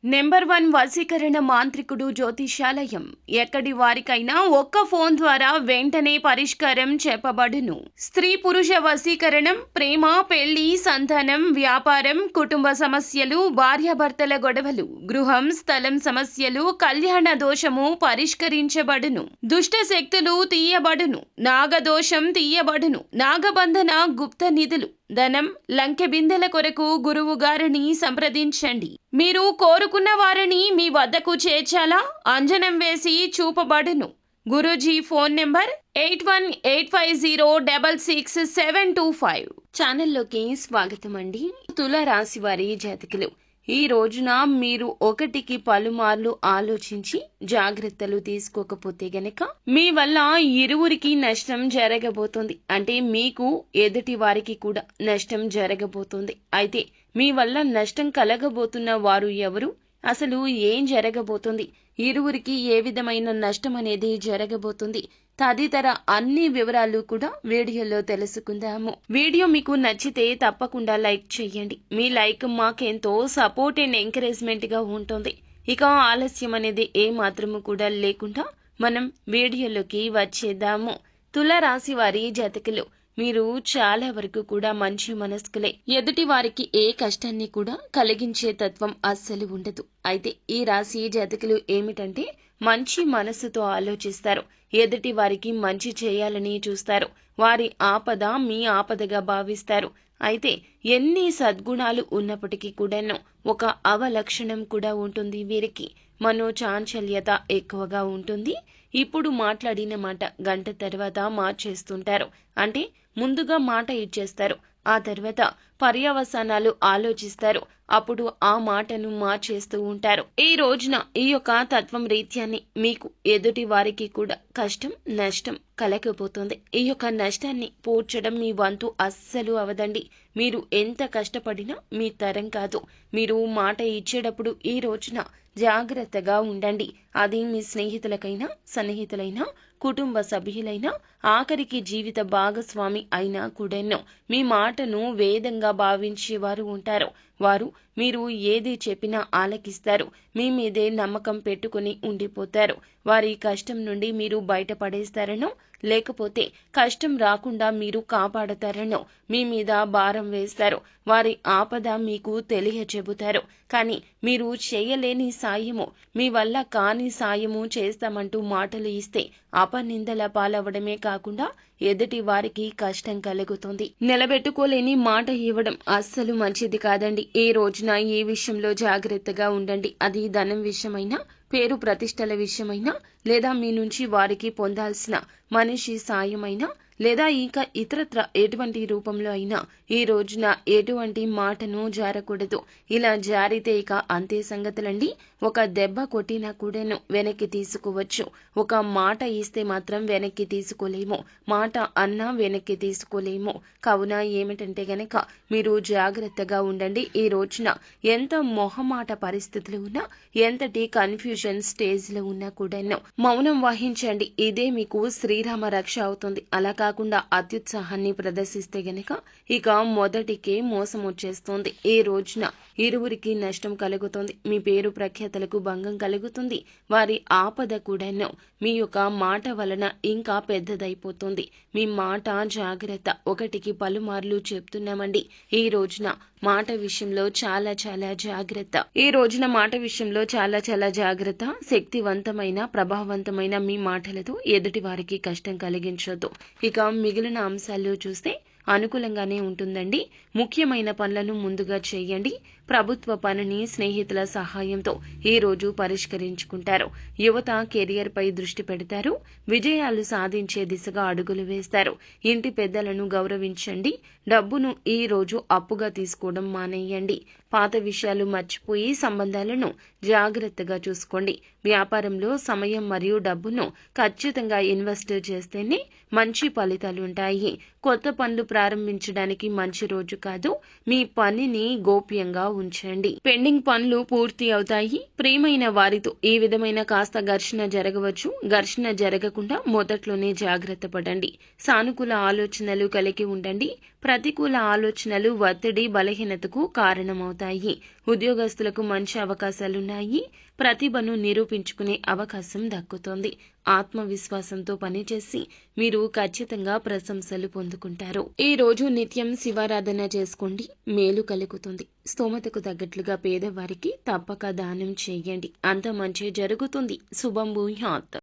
Number 1 వశీకరణ మాంత్రికుడు జ్యోతిష్యాలయం. ఎక్కడి వారికైనా ఒక్క ఫోన్ ద్వారా వెంటనే పరిష్కారం చెప్పబడును. స్త్రీ పురుష వశీకరణం, ప్రేమ, పెళ్లి, సంతానం, వ్యాపారం, కుటుంబ సమస్యలు, భార్యాభర్తల గొడవలు, గృహం, స్థలం సమస్యలు, కళ్యాణ దోషము పరిష్కరించబడును. దుష్ట శక్తులు తీయబడును. నాగదోషం తీయబడును. నాగబంధన, గుప్త నిధులు, ధనం, లంకె బిందెల కొరకు గురువు గారిని సంప్రదించండి. మీరు కోరుకున్న వారిని మీ వద్దకు చేర్చాలా? అంజనం వేసి చూపబడును. Guruji phone number 8185066725. ఛానల్లోకి స్వాగతం అండి. తుల రాశి వారి జాతకులు, ఈ రోజున మీరు ఒకటికి పలుమార్లు ఆలోచించి జాగ్రత్తలు తీసుకోకపోతే గనక మీ వల్ల ఇరువురికి నష్టం జరగబోతుంది. అంటే మీకు ఎదుటి వారికి కూడా నష్టం జరగబోతుంది. అయితే మీ వల్ల నష్టం కలగబోతున్న వారు ఎవరు, అసలు ఏం జరగబోతుంది, ఇరువురికి ఏ విధమైన నష్టం అనేది జరగబోతుంది, తదితర అన్ని వివరాలు కూడా వీడియోలో తెలుసుకుందాము. వీడియో మీకు నచ్చితే తప్పకుండా లైక్ చేయండి. మీ లైక్ మాకెంతో సపోర్ట్ అండ్ ఎంకరేజ్మెంట్ గా ఉంటుంది. ఇక ఆలస్యం అనేది ఏ మాత్రము కూడా లేకుండా మనం వీడియోలోకి వచ్చేద్దాము. తుల రాశి వారి జాతకులు, మీరు చాలా వరకు కూడా మంచి మనస్కులే. ఎదుటి వారికి ఏ కష్టాన్ని కూడా కలిగించే తత్వం అస్సలు ఉండదు. అయితే ఈ రాశి జాతకులు ఏమిటంటే మంచి మనస్సుతో ఆలోచిస్తారు. ఎదుటి వారికి మంచి చేయాలని చూస్తారు. వారి ఆపద మీ ఆపదగా భావిస్తారు. అయితే ఎన్ని సద్గుణాలు ఉన్నప్పటికీ కూడాను ఒక అవలక్షణం కూడా ఉంటుంది. వీరికి మనోచాంచల్యత ఎక్కువగా ఉంటుంది. ఇప్పుడు మాట్లాడిన మాట గంట తర్వాత మార్చేస్తుంటారు. అంటే ముందుగా మాట ఇచ్చేస్తారు, ఆ తర్వాత పర్యవసానాలు ఆలోచిస్తారు, అప్పుడు ఆ మాటను మార్చేస్తూ ఉంటారు. ఈ రోజున ఈ యొక్క తత్వం రీత్యాన్ని మీకు ఎదుటి వారికి కూడా కష్టం నష్టం కలగబోతుంది. ఈ యొక్క నష్టాన్ని పూడ్చడం మీ వంతు అస్సలు అవదండి. మీరు ఎంత కష్టపడినా మీ తరం కాదు. మీరు మాట ఇచ్చేటప్పుడు ఈ రోజున జాగ్రత్తగా ఉండండి. అది మీ స్నేహితులకైనా, సన్నిహితులైనా, కుటుంబ సభ్యులైనా, ఆఖరికి జీవిత భాగస్వామి అయినా కూడాను మీ మాటను వేదంగా భావించేవారు ఉంటారు. వారు మీరు ఏది చెప్పినా ఆలకిస్తారు. మీ మీదే నమ్మకం పెట్టుకుని ఉండిపోతారు. వారి కష్టం నుండి మీరు బయటపడేస్తారనో, లేకపోతే కష్టం రాకుండా మీరు కాపాడతారనో మీ మీద భారం వేస్తారు. వారి ఆపద మీకు తెలియచెబుతారు. కానీ మీరు చేయలేని సాయము, మీ వల్ల కాని సాయము చేస్తామంటూ మాటలు ఇస్తే అపనిందల పాలవడమే కాకుండా ఎదుటి వారికి కష్టం కలుగుతుంది. నిలబెట్టుకోలేని మాట ఇవ్వడం అస్సలు మంచిది కాదండి. ఈ రోజున ఈ విషయంలో జాగ్రత్తగా ఉండండి. అది ధనం విషయమైనా, పేరు ప్రతిష్టల విషయమైనా, లేదా మీ నుంచి వారికి పొందాల్సిన మనిషి సాయమైనా, లేదా ఇంకా ఇతరత్ర ఎటువంటి రూపంలో అయినా ఈ రోజున ఎటువంటి మాటను జారకూడదు. ఇలా జారితే ఇక అంతే సంగతులండి. ఒక దెబ్బ కొట్టినా కూడాను వెనక్కి తీసుకోవచ్చు. ఒక మాట ఇస్తే మాత్రం వెనక్కి తీసుకోలేము. మాట అన్నా వెనక్కి తీసుకోలేము. కావున ఏమిటంటే గనక మీరు జాగ్రత్తగా ఉండండి. ఈ రోజున ఎంత మొహమాట పరిస్థితులు ఉన్నా, ఎంతటి కన్ఫ్యూజన్ స్టేజ్ లో ఉన్నా కూడాను మౌనం వహించండి. ఇదే మీకు శ్రీరామ రక్ష అవుతుంది. అలా కాకుండా అత్యుత్సాహాన్ని ప్రదర్శిస్తే గనక ఇక మొదటికే మోసం వచ్చేస్తుంది. ఈ రోజున ఇరువురికి నష్టం కలుగుతుంది. మీ పేరు ప్రఖ్యాతలకు భంగం కలుగుతుంది. వారి ఆపద కూడాను మీ యొక్క మాట వలన ఇంకా పెద్దదైపోతుంది. మీ మాట జాగ్రత్త. ఒకటికి పలుమార్లు చెప్తున్నామండి. ఈ రోజున మాట విషయంలో చాలా చాలా జాగ్రత్త. ఈ రోజున మాట విషయంలో చాలా చాలా జాగ్రత్త. శక్తివంతమైన ప్రభావవంతమైన మీ మాటలతో ఎదుటి వారికి కష్టం కలిగించొద్దు. ఇక మిగిలిన అంశాలు చూస్తే అనుకూలంగానే ఉంటుందండి. ముఖ్యమైన పనులను ముందుగా చేయండి. ప్రభుత్వ పనిని స్నేహితుల సహాయంతో ఈ రోజు పరిష్కరించుకుంటారు. యువత కెరియర్ పై దృష్టి పెడతారు. విజయాలు సాధించే దిశగా అడుగులు వేస్తారు. ఇంటి పెద్దలను గౌరవించండి. డబ్బును ఈ రోజు అప్పుగా తీసుకోవడం మానేయండి. పాత విషయాలు మర్చిపోయి సంబంధాలను జాగ్రత్తగా చూసుకోండి. వ్యాపారంలో సమయం మరియు డబ్బును ఖచ్చితంగా ఇన్వెస్ట్ చేస్తేనే మంచి ఫలితాలు ఉంటాయి. కొత్త పనులు ప్రారంభించడానికి మంచి రోజు కాదు. మీ పనిని గోప్యంగా ఉంచండి. పెండింగ్ పనులు పూర్తి అవుతాయి. ప్రియమైన వారితో ఈ విధమైన కాస్త ఘర్షణ జరగవచ్చు. ఘర్షణ జరగకుండా మొదట్లోనే జాగ్రత్త పడండి. సానుకూల ఆలోచనలు కలిగి ఉండండి. ప్రతికూల ఆలోచనలు ఒత్తిడి బలహీనతకు కారణమవుతాయి. ఉద్యోగస్తులకు మంచి అవకాశాలున్నాయి. ప్రతిభను నిరూపించుకునే అవకాశం దక్కుతోంది. ఆత్మవిశ్వాసంతో పనిచేసి మీరు ఖచ్చితంగా ప్రశంసలు పొందుకుంటారు. ఈ రోజు నిత్యం శివారాధన చేసుకోండి, మేలు కలుగుతుంది. స్తోమతకు తగ్గట్లుగా పేదవారికి తప్పక దానం చేయండి. అంత మంచి జరుగుతుంది. శుభం భూయాత్.